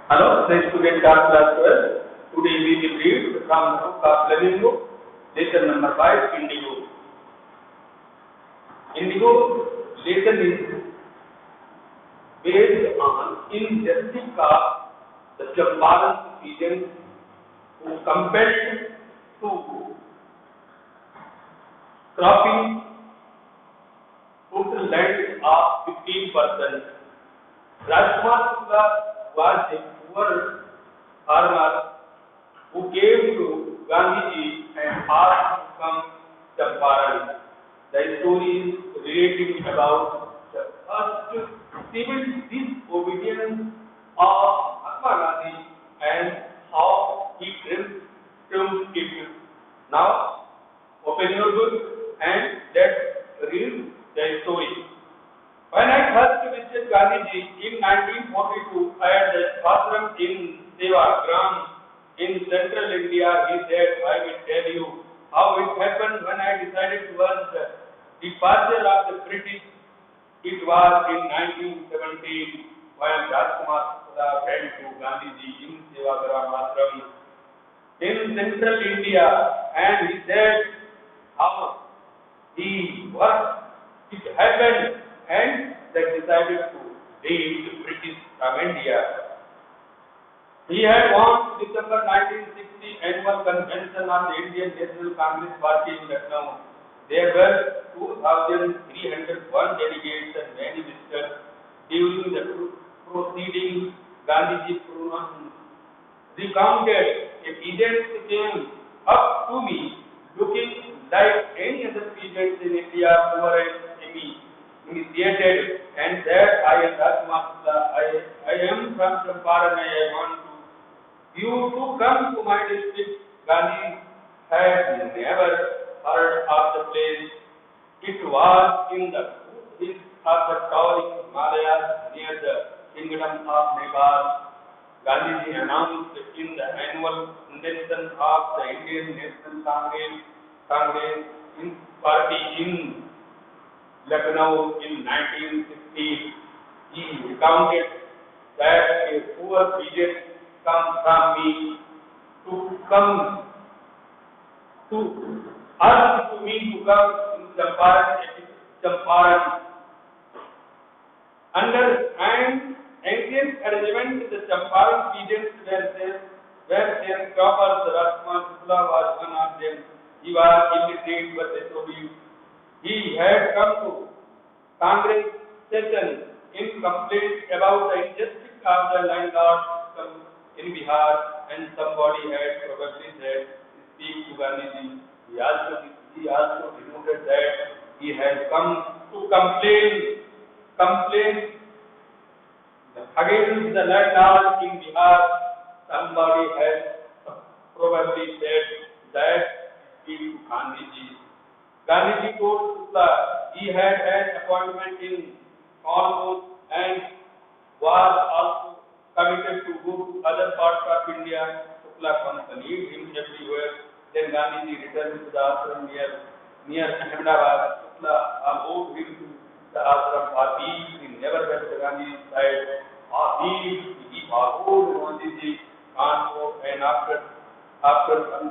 Hello, the student of class 12. Today we will read from the book of Flamingo, lesson number 5, Indigo. Indigo lesson is based on injustice of the Champaran citizens who compelled to cropping total land of 15%. Rajkumar Shukla was a poor farmer who came to Gandhiji and asked to come Champaran. The story is relating about the first civil disobedience of Mahatma Gandhi and how he triumphed it. Now, open your book and let's read the story. When I first visited Gandhiji in 1942 at the ashram in Sevagram in central India, he said, I will tell you how it happened when I decided towards the departure of the British. It was in 1917 when Rajkumar Shukla went to Gandhiji in Sevagram ashram in central India, and he said how he worked, it happened, and they decided to leave the British from India. He had gone to December 1960 annual convention of the Indian National Congress Party in Lucknow. There were 2,301 delegates and many visitors. During the proceedings, Gandhiji recounted a peasant came up to me looking like any other peasant in India who were initiated, and that I am Rajkumar Shukla. I am from Champaran. I want you to come to my district. Gandhi had never heard of the place. It was in the hills of the towering Himalayas near the kingdom of Nepal. Gandhiji announced in the annual convention of the Indian National Congress in party in Lucknow in 1960. He recounted that a poor peasant come from me to come to ask to me to come in Champaran. Under an ancient arrangement, the Champaran peasants were sharecroppers. Rajkumar Shukla was one of them. He was illiterate but disobedient. He had come to Congress session in complaint about the injustice of the landlords in Bihar, and somebody had probably said, speak to Gandhiji. He also denoted that he had come to complain against the landlords in Bihar. Somebody had probably said that speak to Gandhiji. Gandhiji told Shukla he had an appointment in Kanpur and was also committed to go to other parts of India. Shukla accompanied him everywhere. Then Gandhiji returned to the ashram near Ahmedabad. Shukla allowed him to the ashram for peace. He never left Gandhi's side. He followed Gandhiji Kanpur, and after some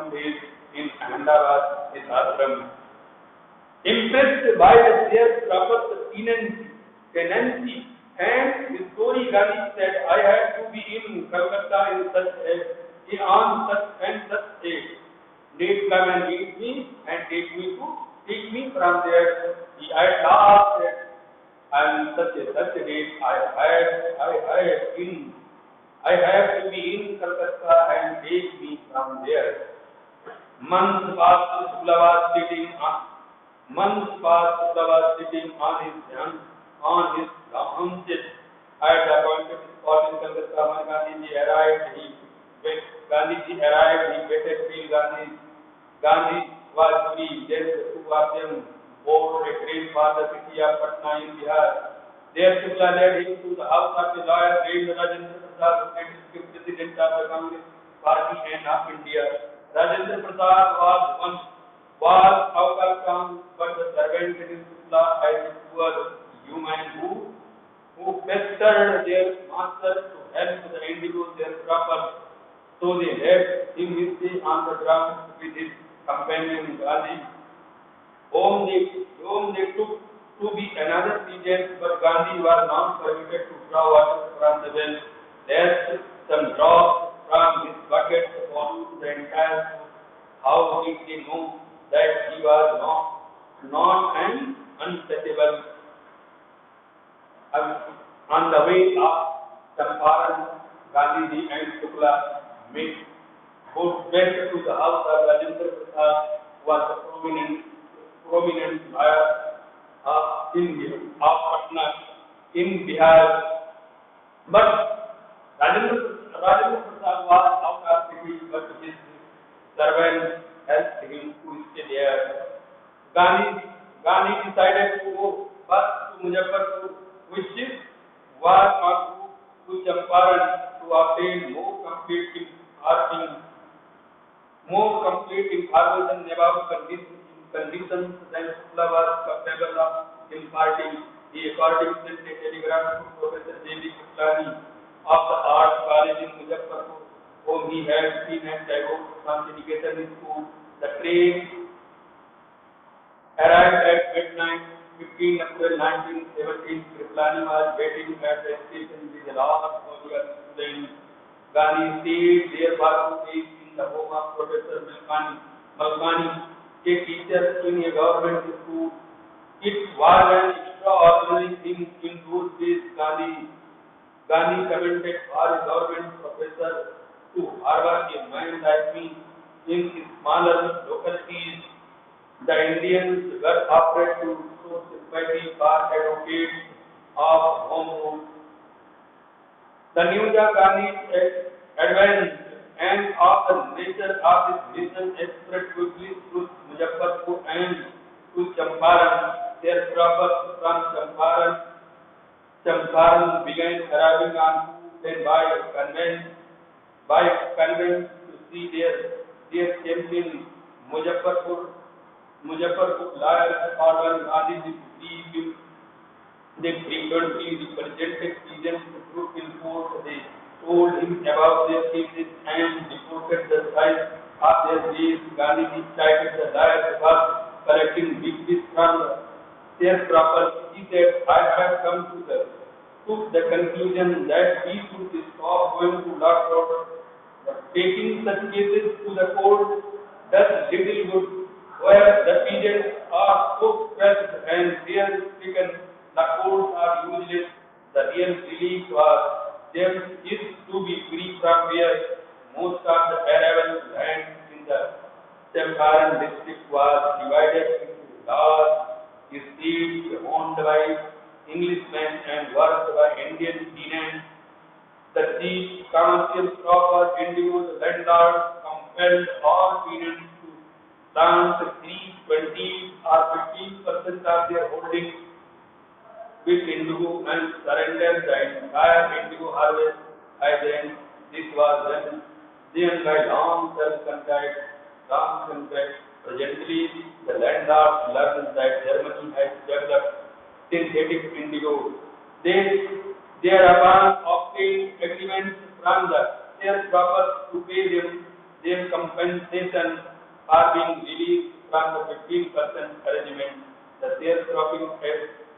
days in Ahmedabad, his ashram. Impressed by the sharecropper's tenacity and his story, Gandhi said, I had to be in Calcutta on such a date. Come and meet me and take me from there. I laughed at and such a date. I have to be in Calcutta and take me from there. Months passed. Shukla was sitting on his haunches at the appointed spot in Calcutta. When Gandhiji arrived, he waited till Gandhi was free. Then the two of them boarded a train for the city of Patna in Bihar. There Shukla led him to the house of the lawyer named Rajendra Prasad, who became president of the Congress Party and of India. Rajendra Prasad was out of town, but the servant in Shukla as a poor human who who pestered their master to help the indigo sharecropper. So they left him stay on the ground with his companion Gandhi, whom they took to be another peasant, but Gandhi was not permitted to draw water from the well. Lest some drops from his bucket pollute the entire food. How did they know that he was not an untouchable? On the way up Champaran, Gandhiji and Shukla met both went to the house of Rajendra Prasad, who was a prominent lawyer of Patna in Bihar. But Rajendra Prasad was out of city, but his servant helped him to stay there. Gandhi decided to go first to Muzaffarpur, which was on route to Champaran to obtain more complete information about conditions than Shukla was capable of imparting. He accordingly sent a telegram to Professor J.B. Kuklani of the Art College in Muzaffarpur, whom he had seen at Tagore Santiniketan School. The train arrived at midnight, 15 April 1917. Kriplani was waiting at the station with a lot of students. Gandhi stayed there for 2 days in the home of Professor Malkani, a teacher in a government school. It was an extraordinary thing in those days. Gandhi commented for a government professor to harbor a man like me in smaller localities. The Indians were afraid to show sympathy for advocates of home rule. The news of Gandhi's advance and of the nature of his mission spread quickly to Muzaffarpur and to Champaran. Sharecroppers from Champaran began arriving on foot and by conveyance to see their champion Muzaffarpur lawyers ordered Gandhi to leave him. They frequently represented peasants group in court. They told him about their cases and reported the size of their days. Gandhi cited the lawyers for collecting big fish from the sharecroppers. He said, I have come to the conclusion that we should stop going to law court. Taking such cases to the court does little good. Where the peasants are so stressed and fear-stricken, the courts are useless. The real relief was them is to be free from fear. Most of the arable land in the Champaran district was divided into large estates owned by Englishmen and worked by Indian tenants. The chief commercial crop indigo landlords compelled all tenants to plant trees 20 or 15% of their holdings with indigo and surrender the entire indigo harvest at the end. This was then by long-term contract. Presently, the landlords learned that Germany has developed synthetic indigo. They thereupon obtained agreements from the sharecroppers to pay them their compensation for being released from the 15% arrangement. The sharecropping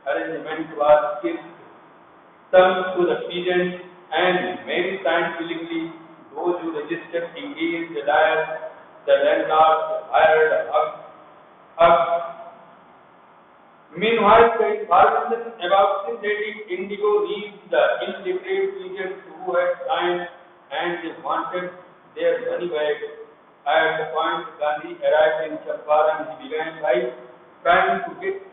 arrangement was killed. Some to the peasants and many signed willingly. Those who resisted engaged the lawyers. The landlords hired up. Meanwhile, the information about synthetic indigo reached the illiterate peasants who had signed and they wanted their money back. At the point Gandhi arrived in Champaran, he began by trying to get.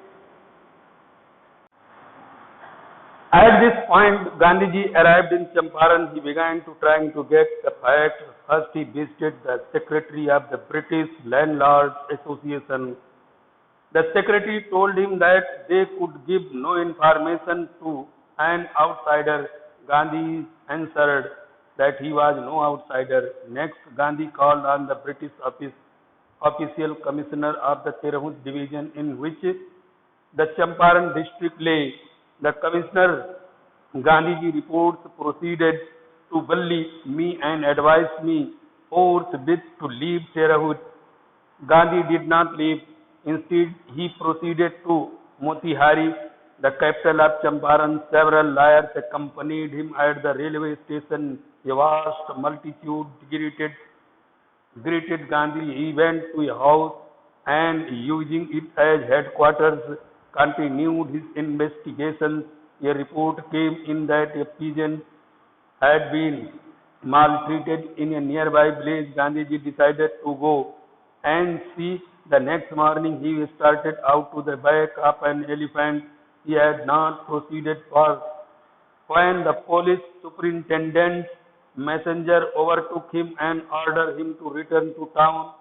At this point, Gandhiji arrived in Champaran. He began to trying to get the fact. First, he visited the secretary of the British Landlords Association. The secretary told him that they could give no information to an outsider. Gandhi answered that he was no outsider. Next, Gandhi called on the British official commissioner of the Tirhut division in which the Champaran district lay. The commissioner Gandhiji reports proceeded to bully me and advised me forthwith to leave Terahut. Gandhi did not leave. Instead, he proceeded to Motihari, the capital of Champaran. Several liars accompanied him at the railway station. A vast multitude greeted Gandhi. He went to a house and, using it as headquarters, continued his investigations. A report came in that a peasant had been maltreated in a nearby village. Gandhiji decided to go and see. The next morning he started out to the back of an elephant. He had not proceeded far when the police superintendent's messenger overtook him and ordered him to return to town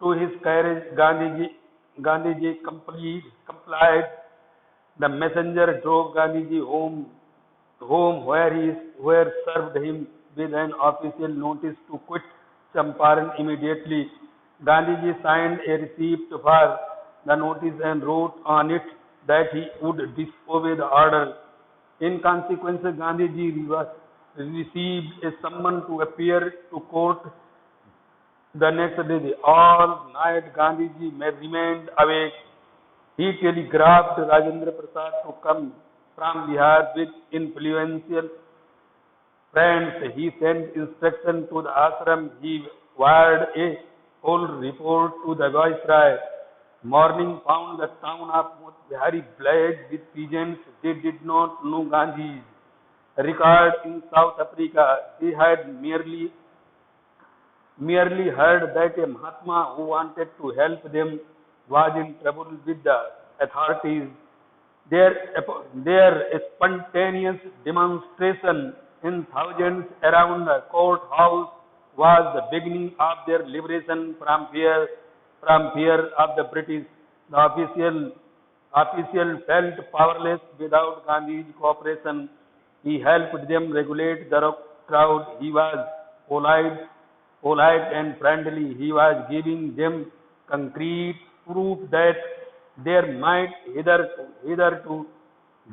to his carriage. Gandhiji complied. The messenger drove Gandhiji home where served him with an official notice to quit Champaran immediately. Gandhiji signed a receipt for the notice and wrote on it that he would disobey the order. In consequence, Gandhiji received a summons to appear to court the next day. All night Gandhiji remained awake. He telegraphed Rajendra Prasad to come from Bihar with influential friends. He sent instructions to the ashram. He wired a whole report to the viceroy. Morning found the town of Motihari blazed with peasants. They did not know Gandhi's record in South Africa. They had merely heard that a Mahatma who wanted to help them was in trouble with the authorities. Their spontaneous demonstration in thousands around the courthouse was the beginning of their liberation from fear of the British. The official felt powerless without Gandhi's cooperation. He helped them regulate the crowd. He was polite and friendly. He was giving them concrete proof that their might hitherto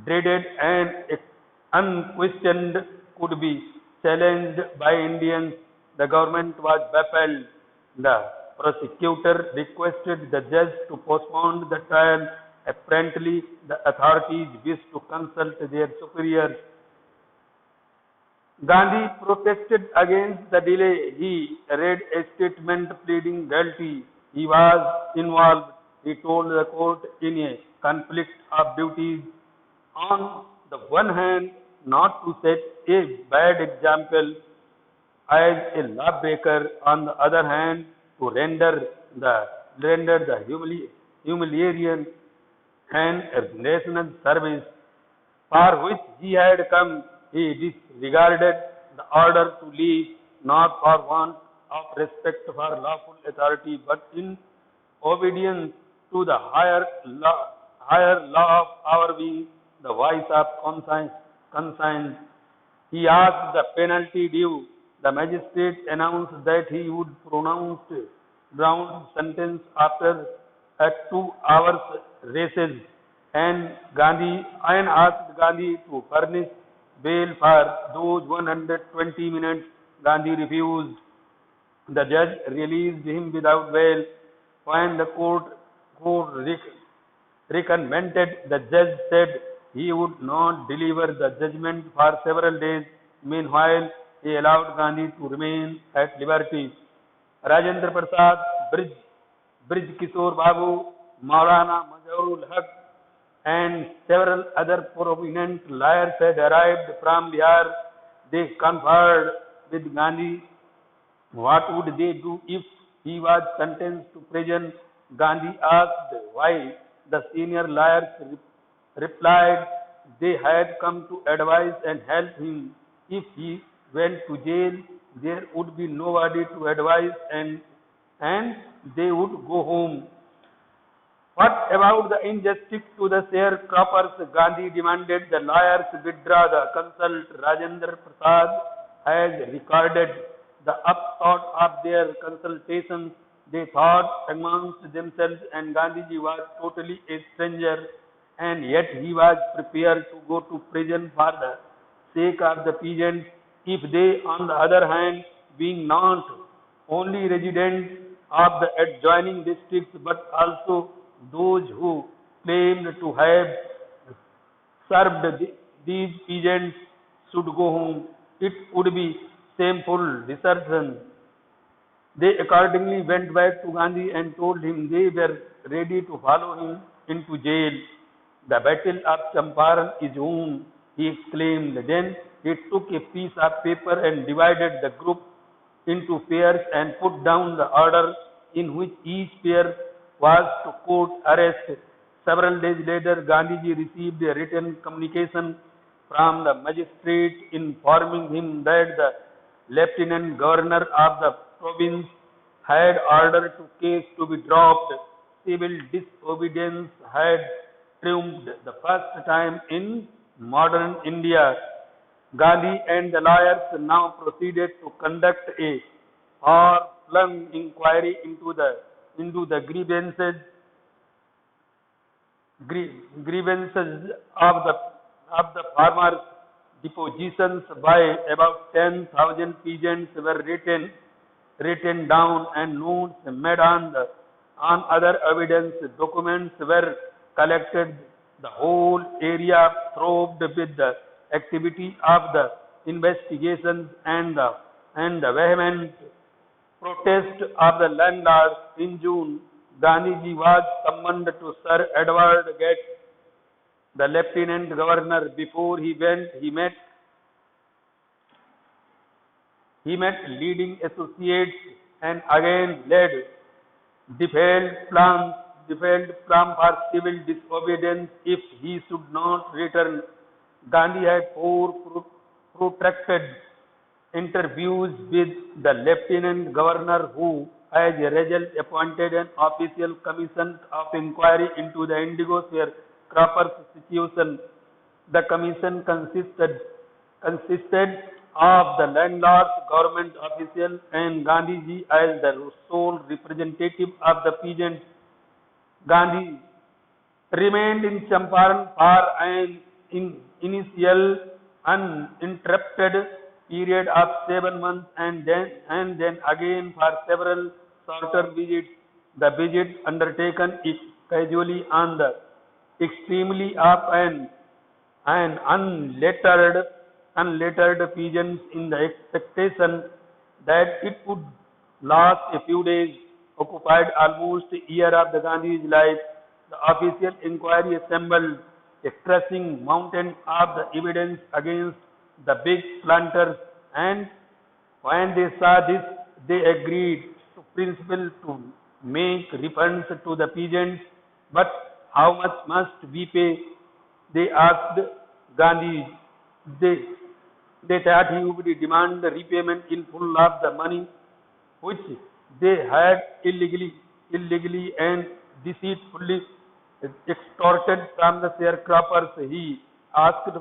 dreaded and unquestioned could be challenged by Indians. The government was baffled. The prosecutor requested the judge to postpone the trial. Apparently, the authorities wished to consult their superiors. Gandhi protested against the delay. He read a statement pleading guilty. He was involved, he told the court, in a conflict of duties. On the one hand, not to set a bad example as a lawbreaker; on the other hand, to render the humiliation and national service for which he had come. He disregarded the order to leave, not for want of respect for lawful authority, but in obedience to the higher law of our being, the voice of conscience. He asked the penalty due. The magistrate announced that he would pronounce ground sentence after a 2 hours recess, and asked Gandhi to furnish bail for those 120 minutes. Gandhi refused. The judge released him without bail. When the court reconvened, the judge said he would not deliver the judgment for several days. Meanwhile, he allowed Gandhi to remain at liberty. Rajendra Prasad, Brij Kishore Babu, Maulana Mazharul Haq, and several other prominent lawyers had arrived from Bihar. They conferred with Gandhi. What would they do if he was sentenced to prison? Gandhi asked why. The senior lawyers replied they had come to advise and help him. If he went to jail, there would be nobody to advise, and they would go home. What about the injustice to the sharecroppers? Gandhi demanded the lawyers withdraw the consult. Rajendra Prasad has recorded the upshot of their consultations. They thought amongst themselves, and Gandhiji was totally a stranger, and yet he was prepared to go to prison for the sake of the peasants, if they, on the other hand, being not only residents of the adjoining districts, but also those who claimed to have served these peasants should go home. It would be shameful desertion. They accordingly went back to Gandhi and told him they were ready to follow him into jail. The battle of Champaran is won, he exclaimed. Then he took a piece of paper and divided the group into pairs and put down the order in which each pair was to court arrest. Several days later, Gandhiji received a written communication from the magistrate informing him that the lieutenant governor of the province had ordered the case to be dropped. Civil disobedience had triumphed the first time in modern India. Gandhi and the lawyers now proceeded to conduct a far-flung inquiry into the grievances of the farmers. Depositions by about 10,000 peasants were written down, and notes made on other evidence. Documents were collected. The whole area throve with the activity of the investigations and the vehement protest of the landlords. In June, Gandhiji was summoned to Sir Edward Gate, the lieutenant governor. Before he went, he met leading associates and again led detailed plan for civil disobedience if he should not return. Gandhi had 4 protracted interviews with the lieutenant governor, who, as a result, appointed an official commission of inquiry into the indigo sharecroppers' situation. The commission consisted of the landlords, government officials, and Gandhiji as the sole representative of the peasants. Gandhi remained in Champaran for an initial uninterrupted period of 7 months, and then again for several shorter visits. The visit undertaken is casually on the extremely of an unlettered peasants in the expectation that it would last a few days, occupied almost a year of the Gandhi's life. The official inquiry assembled a crushing mountain of the evidence against the big planters, and when they saw this, they agreed to principle to make refunds to the peasants. But how much must we pay? They asked Gandhi. They thought he would demand the repayment in full of the money which they had illegally and deceitfully extorted from the sharecroppers. He asked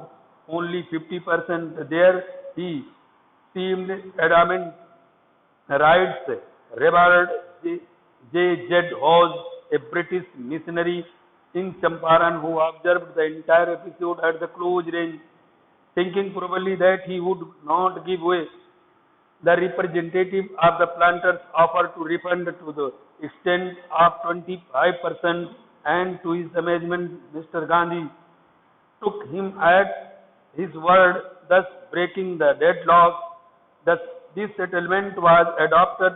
only 50%. There he seemed adamant. Writes Reverend J. Hawes, a British missionary in Champaran, who observed the entire episode at the close range, thinking probably that he would not give way. The representative of the planters offered to refund to the extent of 25%, and to his amazement, Mr. Gandhi took him at his word, thus breaking the deadlock. This settlement was adopted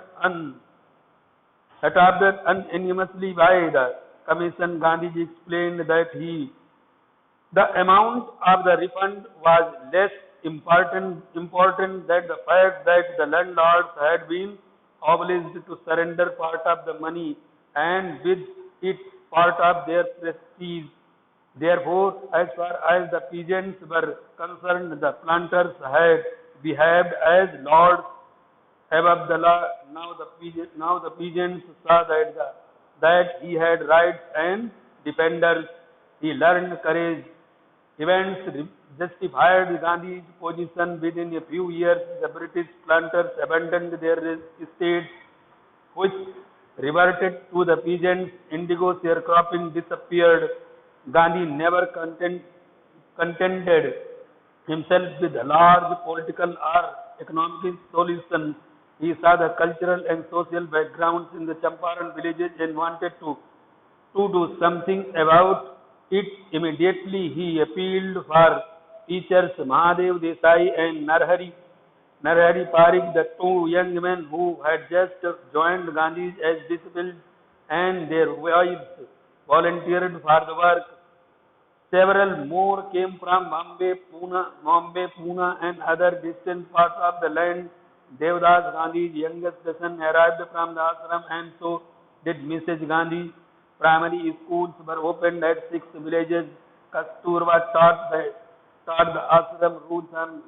unanimously by the commission. Gandhiji explained that the amount of the refund was less important than the fact that the landlords had been obliged to surrender part of the money, and with it part of their prestige. Therefore, as far as the peasants were concerned, the planters had behaved as lords above the law. Now the peasants saw that he had rights and defenders. He learned courage. Events justified Gandhi's position. Within a few years, the British planters abandoned their estates, which reverted to the peasants, indigo sharecropping disappeared. Gandhi never contented himself with large political or economic solutions. He saw the cultural and social backgrounds in the Champaran villages and wanted to do something about it. Immediately he appealed for teachers Mahadev Desai and Narhari Parikh, the two young men who had just joined Gandhi as disciples, and their wives volunteered for the work. Several more came from Bombay, Pune and other distant parts of the land. Devdas Gandhi's youngest son arrived from the ashram, and so did Mrs. Gandhi. Primary schools were opened at 6 villages. Kasturba taught the ashram rules on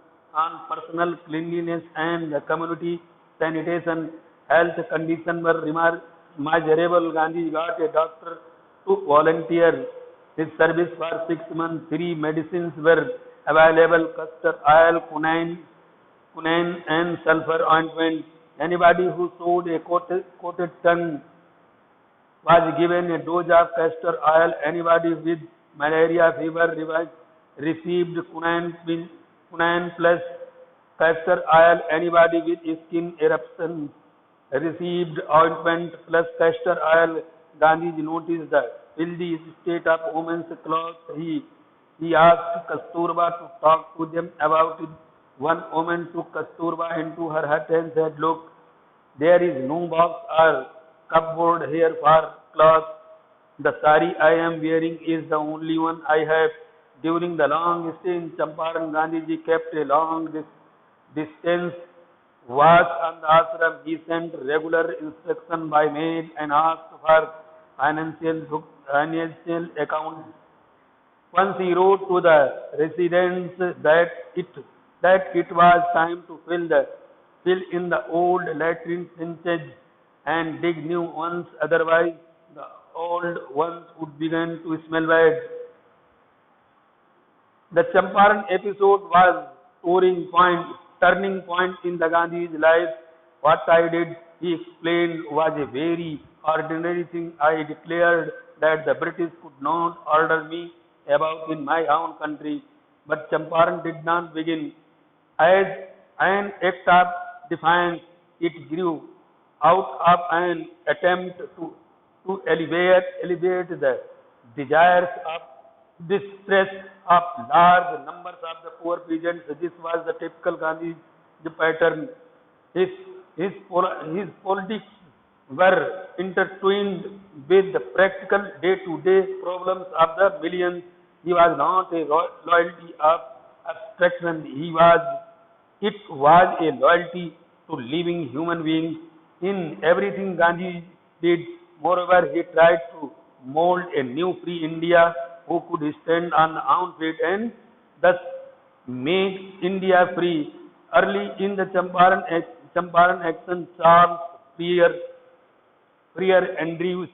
personal cleanliness and the community sanitation. Health conditions were miserable. Gandhi got a doctor to volunteer his service for 6 months. 3 medicines were available: castor oil, quinine and sulfur ointment. Anybody who showed a coated tongue was given a dose of castor oil. Anybody with malaria fever received quinine plus castor oil. Anybody with skin eruption received ointment plus castor oil. Gandhi noticed the filthy state of women's clothes. He asked Kasturba to talk to them about it. One woman took Kasturba into her hut and said, "Look, there is no box or cupboard here for clothes. The sari I am wearing is the only one I have." During the long stay in Champaran, Gandhiji kept a long distance watch on the ashram. He sent regular instruction by mail and asked for financial accounts. Once he wrote to the residents that it was time to fill in the old latrine trenches and dig new ones, otherwise the old ones would begin to smell bad. The Champaran episode was turning point in the Gandhi's life. What I did, he explained, was a very ordinary thing. I declared that the British could not order me about in my own country. But Champaran did not begin as an act of defiance. It grew out of an attempt to alleviate the desires of distress of large numbers of the poor peasants. This was the typical Gandhi pattern. His politics were intertwined with the practical day-to-day problems of the millions. He was not a loyalty of abstraction. It was a loyalty to living human beings. In everything Gandhi did, moreover, he tried to mold a new free India who could stand on their own feet and thus make India free. Early in the Champaran action, Charles Freer Andrews,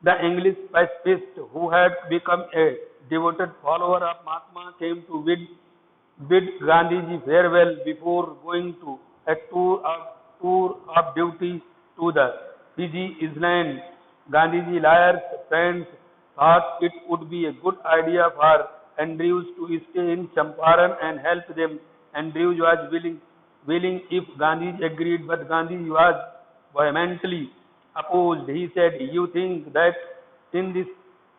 the English pacifist who had become a devoted follower of Mahatma, came to bid Gandhiji farewell before going to a tour of duty to the Fiji Island. Gandhiji lawyers friends thought it would be a good idea for Andrews to stay in Champaran and help them. Andrews was willing if Gandhi agreed, but Gandhi was vehemently opposed. He said, "You think that in this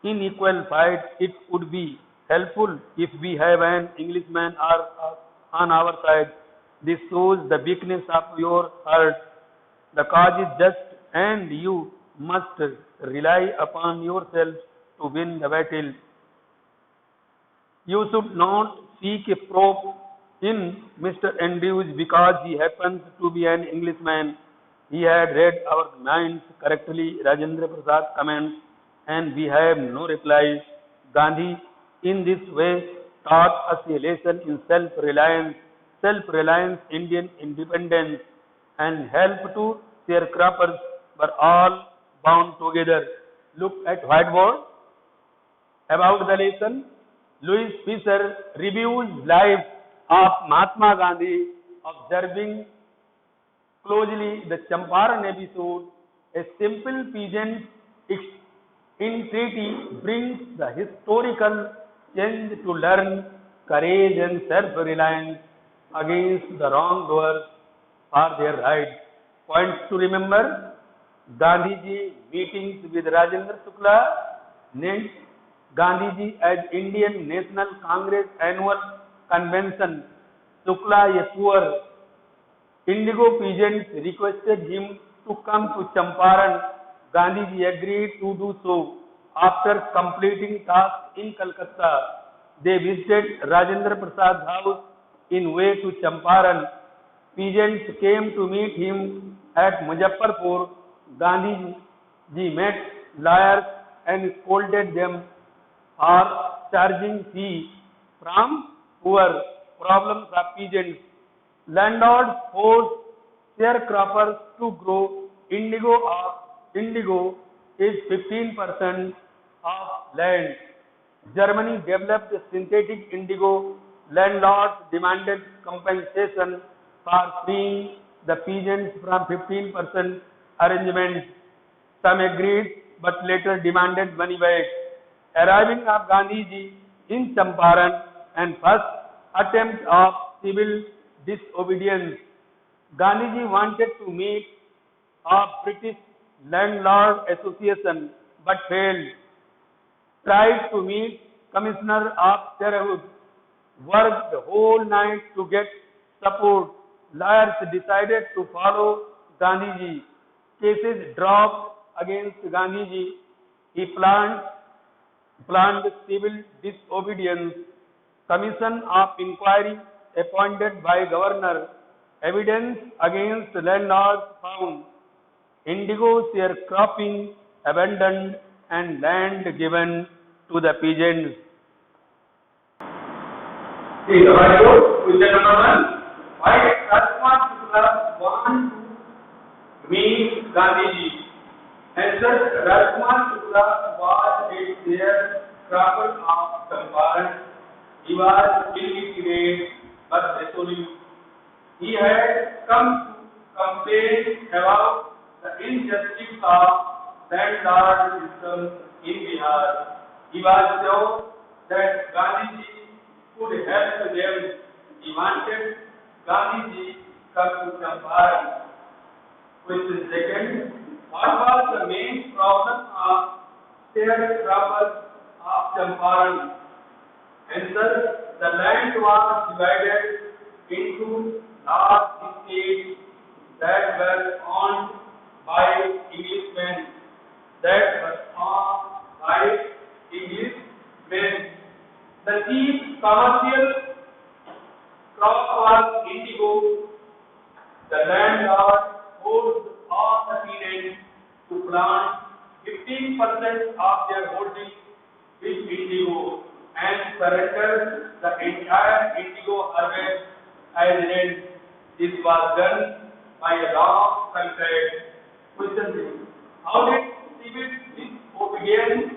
unequal fight it would be helpful if we have an Englishman on our side. This shows the weakness of your heart. The cause is just, and you must rely upon yourself to win the battle. You should not seek a prop in Mr. Andrews because he happens to be an Englishman. He had read our minds correctly," Rajendra Prasad comments, "and we have no reply." Gandhi, in this way, taught us a lesson in self-reliance, Indian independence, and help to sharecroppers were all bound together. Look at whiteboard. About the lesson, Louis Fisher reviews life of Mahatma Gandhi, observing closely the Champaran episode. A simple peasant entreaty brings the historical change to learn courage and self-reliance against the wrongdoers for their rights. Points to remember: Gandhiji meetings with Rajendra Shukla. Next, Gandhiji at Indian National Congress annual convention. Shukla, a poor indigo peasant, requested him to come to Champaran. Gandhiji agreed to do so. After completing tasks in Calcutta, they visited Rajendra Prasad's house in way to Champaran. Peasants came to meet him at Muzaffarpur. Gandhiji met lawyers and scolded them for charging fee from poor. Problems of peasants. Landlords forced sharecroppers to grow indigo. Indigo is 15% of land. Germany developed synthetic indigo. Landlords demanded compensation for freeing the peasants from 15% arrangements. Some agreed but later demanded money back. Arriving of Gandhiji in Champaran and first attempt of civil disobedience. Gandhiji wanted to meet a British Landlord Association but failed. Tried to meet Commissioner of Terahud. Worked the whole night to get support. Lawyers decided to follow Gandhiji. Cases dropped against Gandhiji. He planned civil disobedience. Commission of inquiry appointed by governor. Evidence against landlords found. Indigo sharecropping abandoned and land given to the peasants. See, the question number 1. Why did Rajkumar Shukla want to meet Gandhiji? Answer: Rajkumar Shukla was a sharecropper of Champaran. He was illiterate but resolute. He had come to complain about the injustice of landlord system in Bihar. He was sure that Gandhiji could help them. He wanted Gandhiji come to Champaran. Question second: what was the main problem of sharecroppers of Champaran? Answer: the land was divided into large estates that were owned by Englishmen. The chief commercial crop was indigo. The landlord forced all the peasants to plant 15% of their holding with indigo and surrender the entire indigo harvest as rent. This was done by a long contract. Question: how did civil disobedience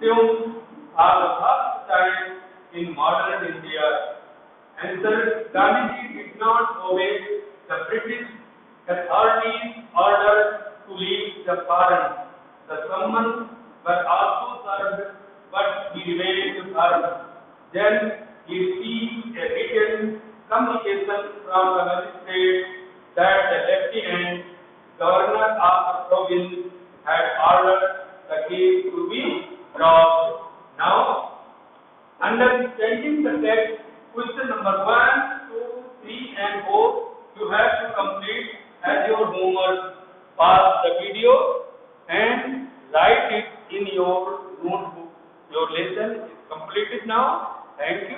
assume for the first time in modern India? Answer: Gandhiji did not obey the British authorities' order to leave Champaran. The summons were also served, but he remained firm. Then he received a written communication from the magistrate that the lieutenant governor of the province had ordered the case to be dropped. Now, understanding the text, question number 1, 2, 3 and 4, you have to complete as your homework. Pause the video and write it in your notebook. Your lesson is completed now. Thank you.